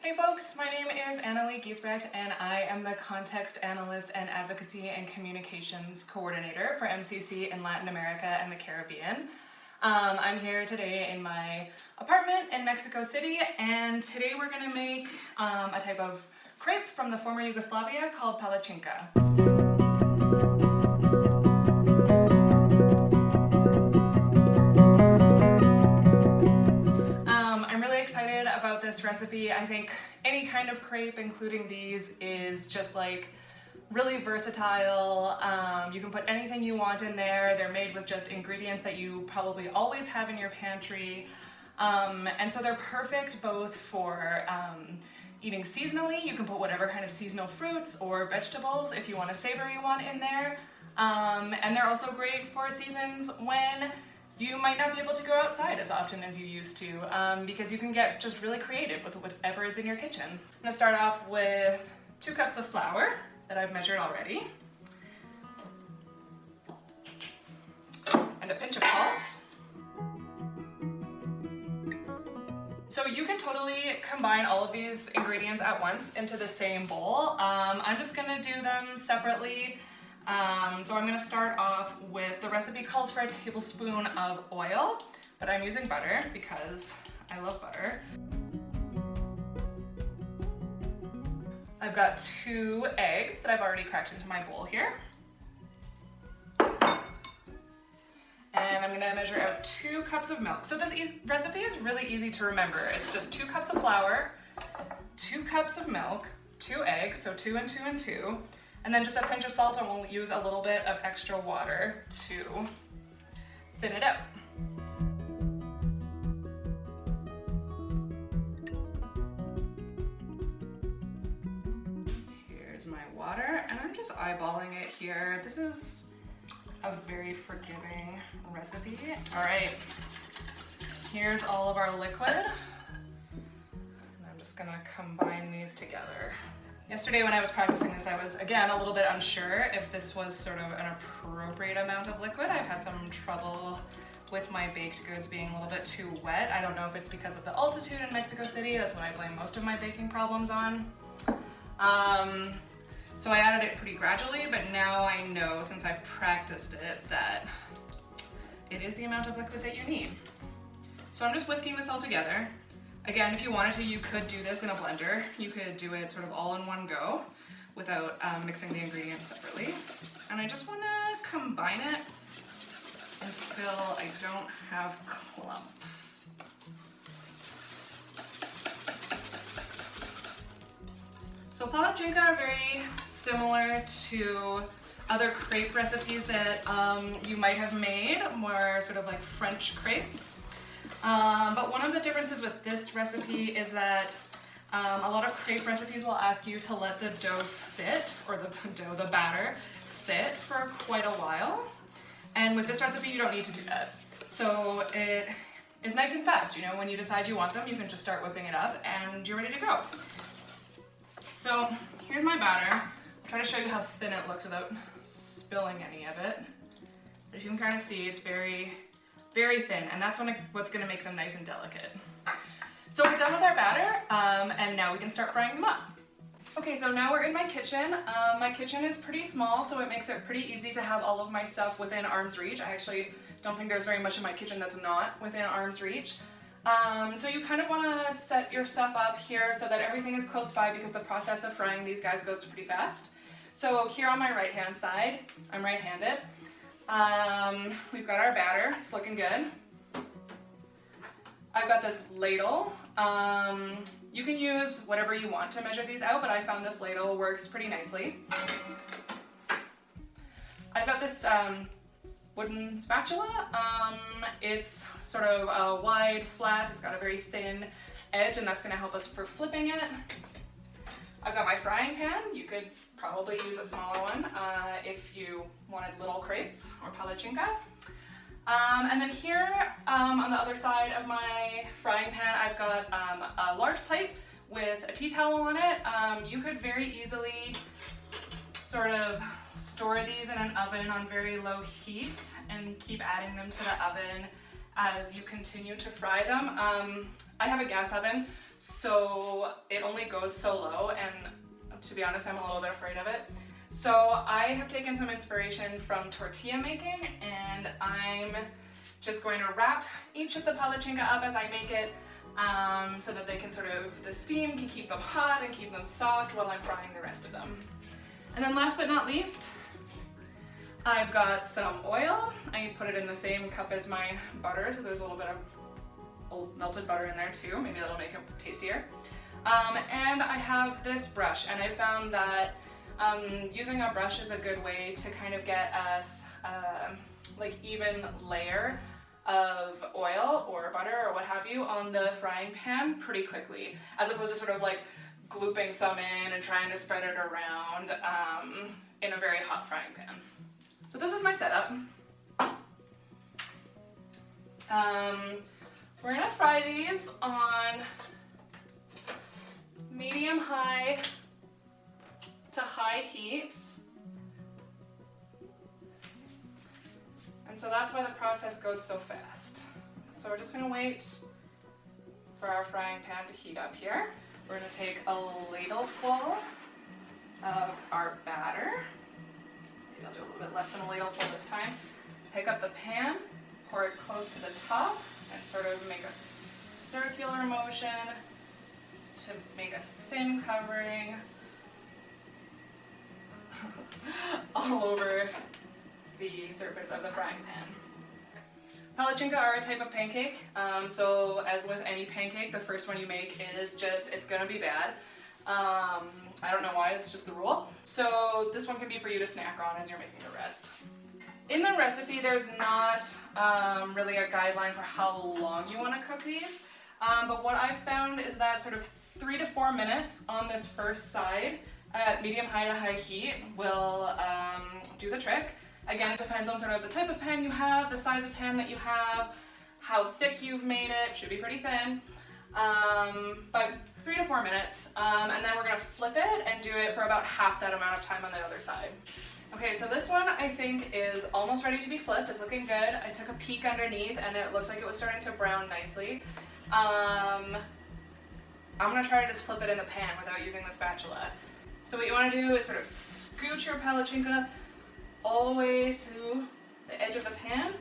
Hey folks, my name is Annalee Giesbrecht and I am the Context Analyst and Advocacy and Communications Coordinator for MCC in Latin America and the Caribbean. I'm here today in my apartment in Mexico City, and today we're going to make a type of crepe from the former Yugoslavia called Palacinka. About this recipe. I think any kind of crepe, including these, is just like really versatile. You can put anything you want in there. They're made with just ingredients that you probably always have in your pantry. And so they're perfect both for eating seasonally. You can put whatever kind of seasonal fruits or vegetables if you want a savory one in there. And they're also great for seasons when you might not be able to go outside as often as you used to, because you can get just really creative with whatever is in your kitchen. I'm gonna start off with 2 cups of flour that I've measured already, and a pinch of salt. So you can totally combine all of these ingredients at once into the same bowl. I'm just gonna do them separately. So I'm going to start off with, the recipe calls for a tablespoon of oil, but I'm using butter because I love butter. I've got 2 eggs that I've already cracked into my bowl here. And I'm going to measure out 2 cups of milk. So this recipe is really easy to remember. It's just 2 cups of flour, 2 cups of milk, 2 eggs, so 2 and 2 and 2. And then just a pinch of salt, and we'll use a little bit of extra water to thin it out. Here's my water, and I'm just eyeballing it here. This is a very forgiving recipe. All right, here's all of our liquid. And I'm just gonna combine these together. Yesterday when I was practicing this, I was, again, a little bit unsure if this was sort of an appropriate amount of liquid. I've had some trouble with my baked goods being a little bit too wet. I don't know if it's because of the altitude in Mexico City. That's what I blame most of my baking problems on. So I added it pretty gradually, but now I know, since I've practiced it, that it is the amount of liquid that you need. So I'm just whisking this all together. Again, if you wanted to, you could do this in a blender. You could do it sort of all in one go without mixing the ingredients separately. And I just want to combine it until I don't have clumps. So Palacinka are very similar to other crepe recipes that you might have made, more sort of like French crepes. But one of the differences with this recipe is that a lot of crepe recipes will ask you to let the dough sit, or the batter sit for quite a while. And with this recipe, you don't need to do that. So it is nice and fast. You know, when you decide you want them, you can just start whipping it up and you're ready to go. So here's my batter. I'll try to show you how thin it looks without spilling any of it. But as you can kind of see, it's very thin, and that's what's gonna make them nice and delicate. So we're done with our batter, and now we can start frying them up. Okay, so now we're in my kitchen. My kitchen is pretty small, so it makes it pretty easy to have all of my stuff within arm's reach. I actually don't think there's very much in my kitchen that's not within arm's reach. So you kind of wanna set your stuff up here so that everything is close by, because the process of frying these guys goes pretty fast. So here on my right-hand side, I'm right-handed. We've got our batter, it's looking good. I've got this ladle. You can use whatever you want to measure these out, but I found this ladle works pretty nicely. I've got this wooden spatula. It's sort of wide, flat, it's got a very thin edge, and that's gonna help us for flipping it. I've got my frying pan. You could probably use a smaller one if you wanted little crepes or Palacinka. And then here on the other side of my frying pan, I've got a large plate with a tea towel on it. You could very easily sort of store these in an oven on very low heat and keep adding them to the oven as you continue to fry them. I have a gas oven, so it only goes so low, and to be honest, I'm a little bit afraid of it. So I have taken some inspiration from tortilla making, and I'm just going to wrap each of the palacinka up as I make it, so that they can the steam can keep them hot and keep them soft while I'm frying the rest of them. And then last but not least, I've got some oil. I put it in the same cup as my butter, so there's a little bit of old melted butter in there too. Maybe that'll make it tastier. And I have this brush, and I found that using a brush is a good way to kind of get us like even layer of oil or butter or what have you on the frying pan pretty quickly, as opposed to sort of like glooping some in and trying to spread it around in a very hot frying pan. So this is my setup. We're gonna fry these on medium-high to high heat. And so that's why the process goes so fast. So we're just gonna wait for our frying pan to heat up here. We're gonna take a ladleful of our batter. Maybe I'll do a little bit less than a ladleful this time. Pick up the pan, pour it close to the top, and sort of make a circular motion to make a thin covering all over the surface of the frying pan. Palacinka are a type of pancake, so as with any pancake, the first one you make is it's gonna be bad. I don't know why, it's just the rule. So this one can be for you to snack on as you're making the rest. In the recipe, there's not really a guideline for how long you want to cook these, but what I've found is that sort of 3 to 4 minutes on this first side at medium-high to high heat will do the trick. Again, it depends on sort of the type of pan you have, the size of pan that you have, how thick you've made it. Should be pretty thin, but 3 to 4 minutes, and then we're going to flip it and do it for about half that amount of time on the other side. Okay, so this one I think is almost ready to be flipped. It's looking good. I took a peek underneath and it looked like it was starting to brown nicely. I'm gonna try to just flip it in the pan without using the spatula. So what you wanna do is sort of scoot your palacinka all the way to the edge of the pan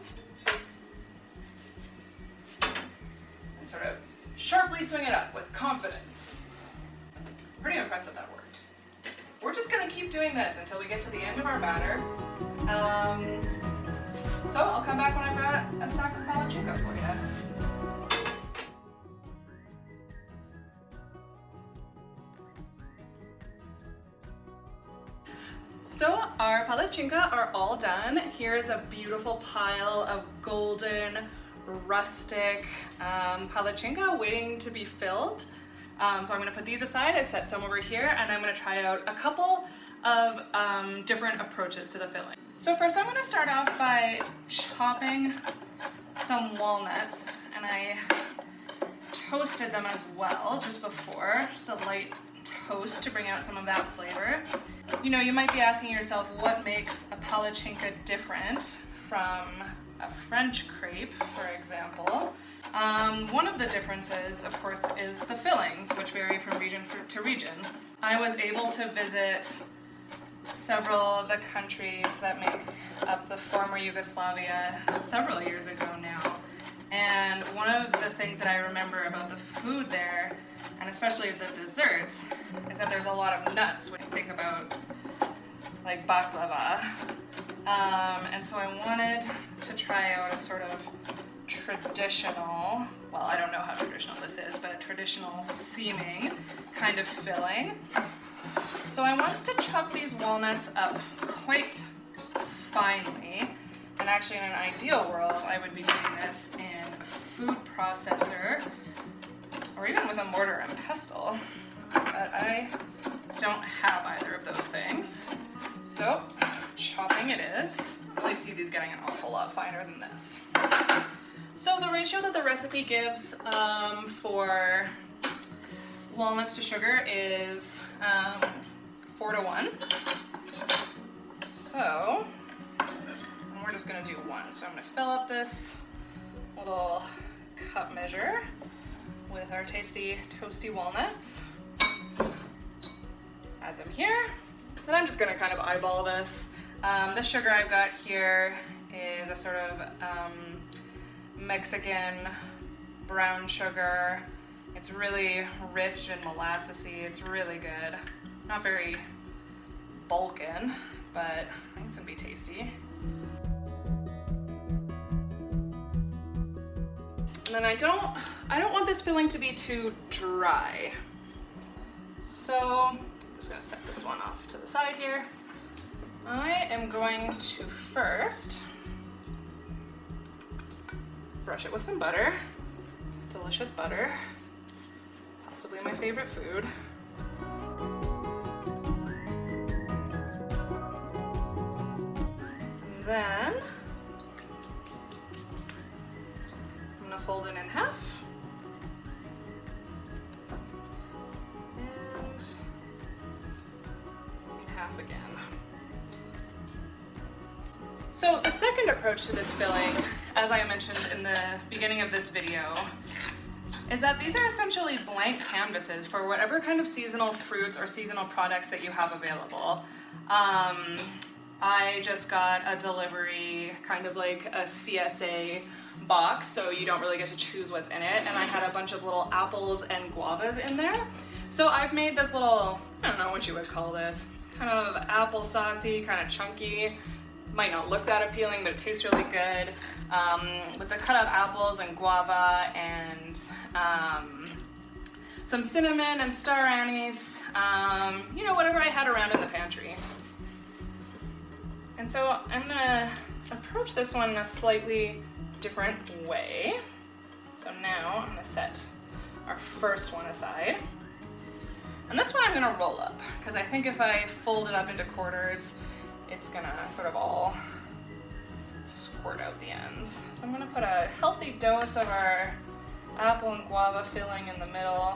and sort of sharply swing it up with confidence. Pretty impressed that that worked. We're just gonna keep doing this until we get to the end of our batter. So I'll come back when I've got a stack of palacinka for you. So our palacinka are all done. Here's a beautiful pile of golden, rustic palacinka waiting to be filled. So I'm gonna put these aside. I've set some over here, and I'm gonna try out a couple of different approaches to the filling. So first I'm gonna start off by chopping some walnuts, and I toasted them as well just before, just a light toast to bring out some of that flavor. You know, you might be asking yourself what makes a palacinka different from a French crepe, for example. One of the differences, of course, is the fillings, which vary from region to region. I was able to visit several of the countries that make up the former Yugoslavia several years ago now. And one of the things that I remember about the food there, and especially the desserts, is that there's a lot of nuts when you think about like baklava. And so I wanted to try out a sort of traditional, well, I don't know how traditional this is, but a traditional seeming kind of filling. So I wanted to chop these walnuts up quite finely, and actually in an ideal world I would be doing this in a food processor or even with a mortar and pestle, but I don't have either of those things. So chopping it is. I really see these getting an awful lot finer than this. So the ratio that the recipe gives for walnuts to sugar is 4:1. So we're just gonna do 1. So I'm gonna fill up this little cup measure with our tasty toasty walnuts. Add them here. Then I'm just gonna kind of eyeball this. The sugar I've got here is a sort of Mexican brown sugar. It's really rich and molassesy. It's really good. Not very bulkin, but I think it's gonna be tasty. And then I don't want this filling to be too dry. So I'm just gonna set this one off to the side here. I am going to first brush it with some butter, delicious butter, possibly my favorite food. And then I'm gonna fold it in half. And in half again. So the second approach to this filling, as I mentioned in the beginning of this video, is that these are essentially blank canvases for whatever kind of seasonal fruits or seasonal products that you have available. I just got a delivery, kind of like a CSA box, so you don't really get to choose what's in it, and I had a bunch of little apples and guavas in there. So I've made this little, I don't know what you would call this, it's kind of applesaucey, kind of chunky. Might not look that appealing, but it tastes really good. With the cut up apples and guava and some cinnamon and star anise, you know, whatever I had around in the pantry. And so I'm gonna approach this one in a slightly different way. So now I'm gonna set our first one aside. And this one I'm gonna roll up, because I think if I fold it up into quarters, it's gonna sort of all squirt out the ends. So I'm gonna put a healthy dose of our apple and guava filling in the middle.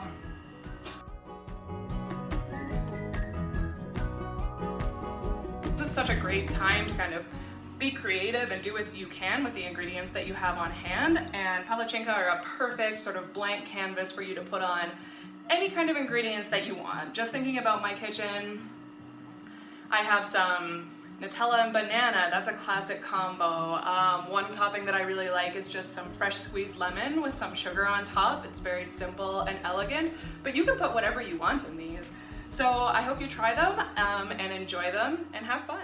This is such a great time to kind of be creative and do what you can with the ingredients that you have on hand, and Palacinka are a perfect sort of blank canvas for you to put on any kind of ingredients that you want. Just thinking about my kitchen, I have some Nutella and banana, that's a classic combo. One topping that I really like is just some fresh squeezed lemon with some sugar on top. It's very simple and elegant, but you can put whatever you want in these. So I hope you try them and enjoy them and have fun.